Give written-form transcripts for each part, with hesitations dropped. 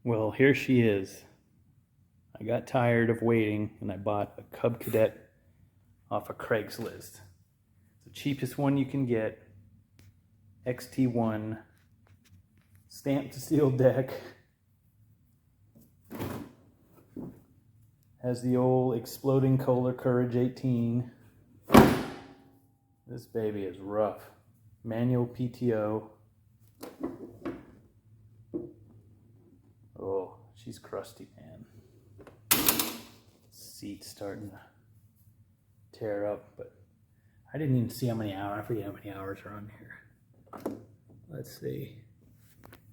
Well, here she is. I got tired of waiting and I bought a Cub Cadet off of Craigslist. It's the cheapest one you can get. XT1 stamped steel deck. Has the old exploding Kohler Courage 18. This baby is rough. Manual PTO. Oh, she's crusty, man. Seat's starting to tear up, but I didn't even see how many hours. I forget how many hours are on here. Let's see.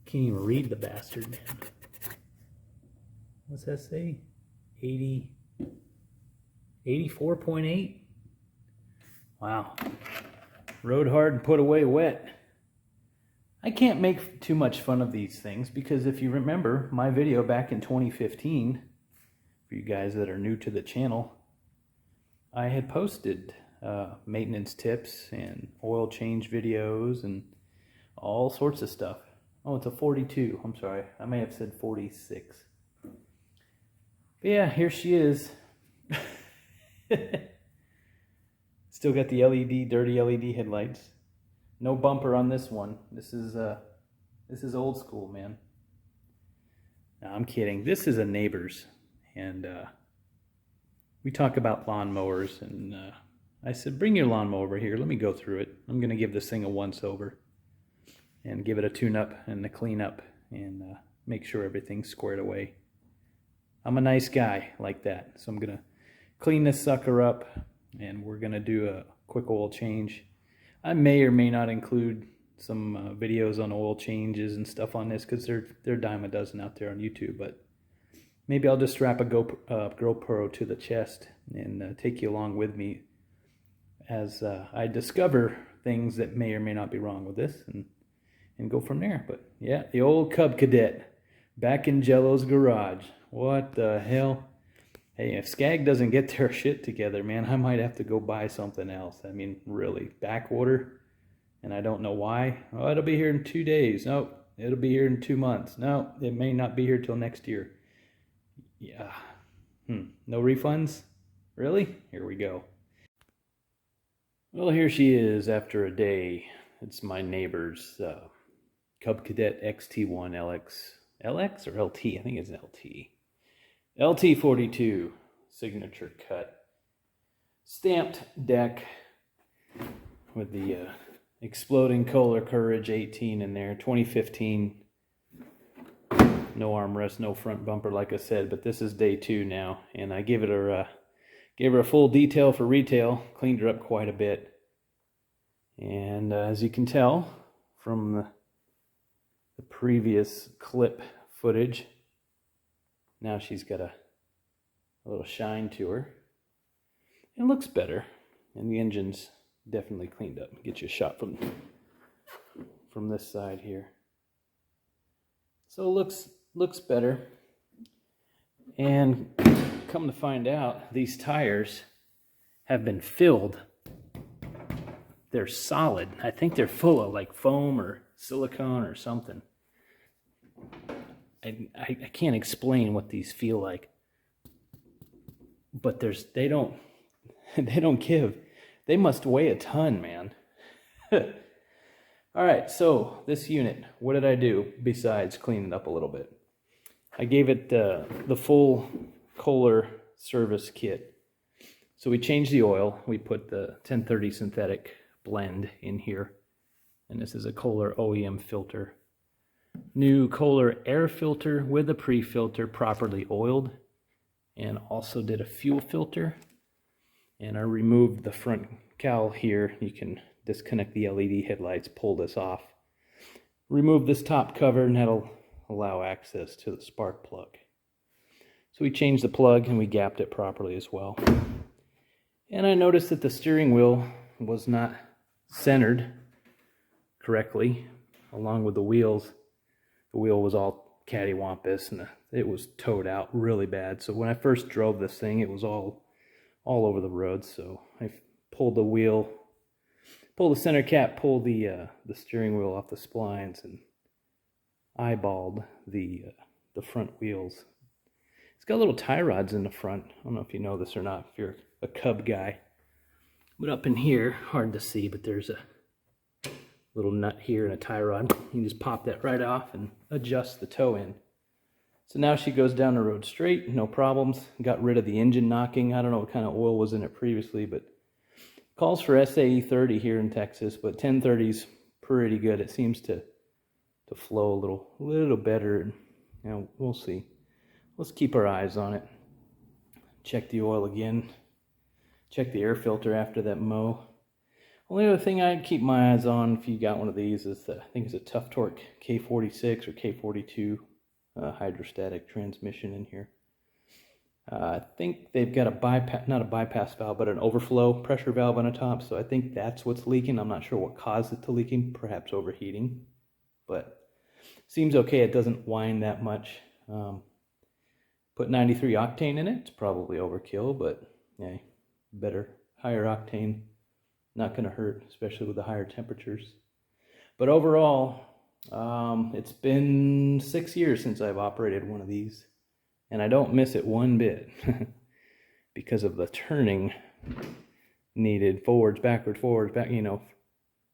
Can't even read the bastard, man. What's that say? 84.8? Wow. Rode hard and put away wet. I can't make too much fun of these things because if you remember my video back in 2015, for you guys that are new to the channel, I had posted maintenance tips and oil change videos and all sorts of stuff. Oh, it's a 42. I'm sorry. I may have said 46. But yeah, here she is. Still got the LED, dirty LED headlights. No bumper on this one. This is old school, man. No, I'm kidding. This is a neighbor's, and we talk about lawnmowers, and I said, bring your lawnmower over here. Let me go through it. I'm gonna give this thing a once over, and give it a tune-up and a clean-up, and make sure everything's squared away. I'm a nice guy like that, so I'm gonna clean this sucker up, and we're gonna do a quick oil change. I may or may not include some videos on oil changes and stuff on this because they're a dime a dozen out there on YouTube, but maybe I'll just strap a GoPro to the chest and take you along with me as I discover things that may or may not be wrong with this and go from there. But yeah, the old Cub Cadet back in Jello's garage. What the hell? Hey, if Scag doesn't get their shit together, man, I might have to go buy something else. I mean, really, backwater, and I don't know why. Oh, it'll be here in 2 days. Nope, it'll be here in 2 months. No, it may not be here till next year. Yeah. No refunds? Really? Here we go. Well, here she is after a day. It's my neighbor's Cub Cadet XT1 LX or LT? I think it's LT. LT42 signature cut. Stamped deck with the exploding Kohler Courage 18 in there. 2015. No armrest, no front bumper, like I said, but this is day 2 now, and I gave her a full detail for retail. Cleaned her up quite a bit, and as you can tell from the previous clip footage, now she's got a little shine to her. It looks better, and the engine's definitely cleaned up. Get you a shot from this side here. So it looks better. And come to find out, these tires have been filled. They're solid. I think they're full of like foam or silicone or something. I can't explain what these feel like, but they don't give. They must weigh a ton, man. All right, so this unit, what did I do besides clean it up a little bit? I gave it the full Kohler service kit. So we changed the oil. We put the 1030 synthetic blend in here, and this is a Kohler OEM filter. New Kohler air filter with a pre-filter, properly oiled, and also did a fuel filter. And I removed the front cowl here. You can disconnect the LED headlights, pull this off. Remove this top cover, and that'll allow access to the spark plug. So we changed the plug and we gapped it properly as well. And I noticed that the steering wheel was not centered correctly along with the wheels. The wheel was all cattywampus and it was towed out really bad. So when I first drove this thing, it was all over the road. So I pulled the wheel, pulled the center cap, pulled the steering wheel off the splines, and eyeballed the the front wheels. It's got little tie rods in the front. I don't know if you know this or not, if you're a Cub guy. But up in here, hard to see, but there's a little nut here and a tie rod. You can just pop that right off and adjust the toe in. So now she goes down the road straight, no problems. Got rid of the engine knocking. I don't know what kind of oil was in it previously, but calls for SAE 30 here in Texas, but 1030's pretty good. It seems to flow a little better, and you know, we'll see. Let's keep our eyes on it. Check the oil again. Check the air filter after that mow. Only other thing I'd keep my eyes on if you got one of these is I think it's a Tough Torque K46 or K42 hydrostatic transmission in here. I think they've got a bypass, not a bypass valve, but an overflow pressure valve on the top. So I think that's what's leaking. I'm not sure what caused it to leaking, perhaps overheating, but seems okay. It doesn't whine that much. Put 93 octane in it. It's probably overkill, but yeah, better. Higher octane, not going to hurt, especially with the higher temperatures. But overall, it's been 6 years since I've operated one of these, and I don't miss it one bit because of the turning needed, forwards, backwards, back. You know,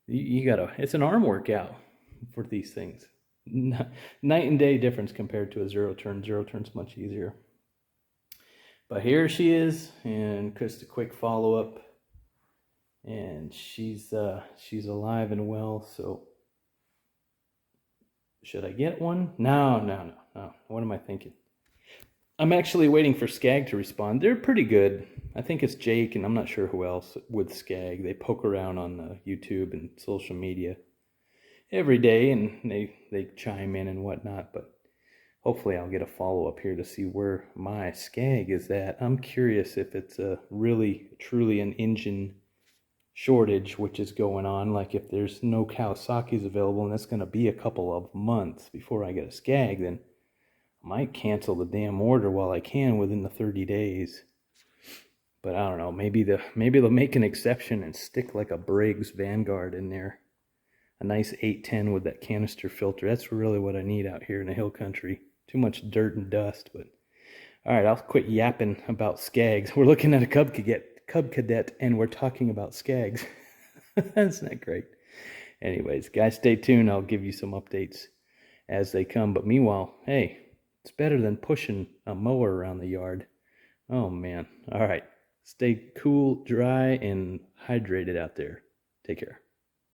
you gotta. It's an arm workout for these things. Night and day difference compared to a zero turn. Zero turn's much easier. But here she is, and just a quick follow up, and she's alive and well. So should I get one? No. What am I thinking? I'm actually waiting for Scag to respond. They're pretty good. I think it's Jake, and I'm not sure who else with Scag. They poke around on YouTube and social media every day, and they chime in and whatnot, but hopefully I'll get a follow-up here to see where my Scag is at. I'm curious if it's truly an engine shortage which is going on, like if there's no Kawasaki's available and that's going to be a couple of months before I get a Scag, then I might cancel the damn order while I can within the 30 days. But I don't know, maybe they'll make an exception and stick like a Briggs Vanguard in there. A nice 810 with that canister filter. That's really what I need out here in the hill country. Too much dirt and dust. But all right, I'll quit yapping about Skags. We're looking at a Cub Cadet, and we're talking about Skags. That's not great. Anyways, guys, stay tuned. I'll give you some updates as they come. But meanwhile, hey, it's better than pushing a mower around the yard. Oh, man. All right. Stay cool, dry, and hydrated out there. Take care.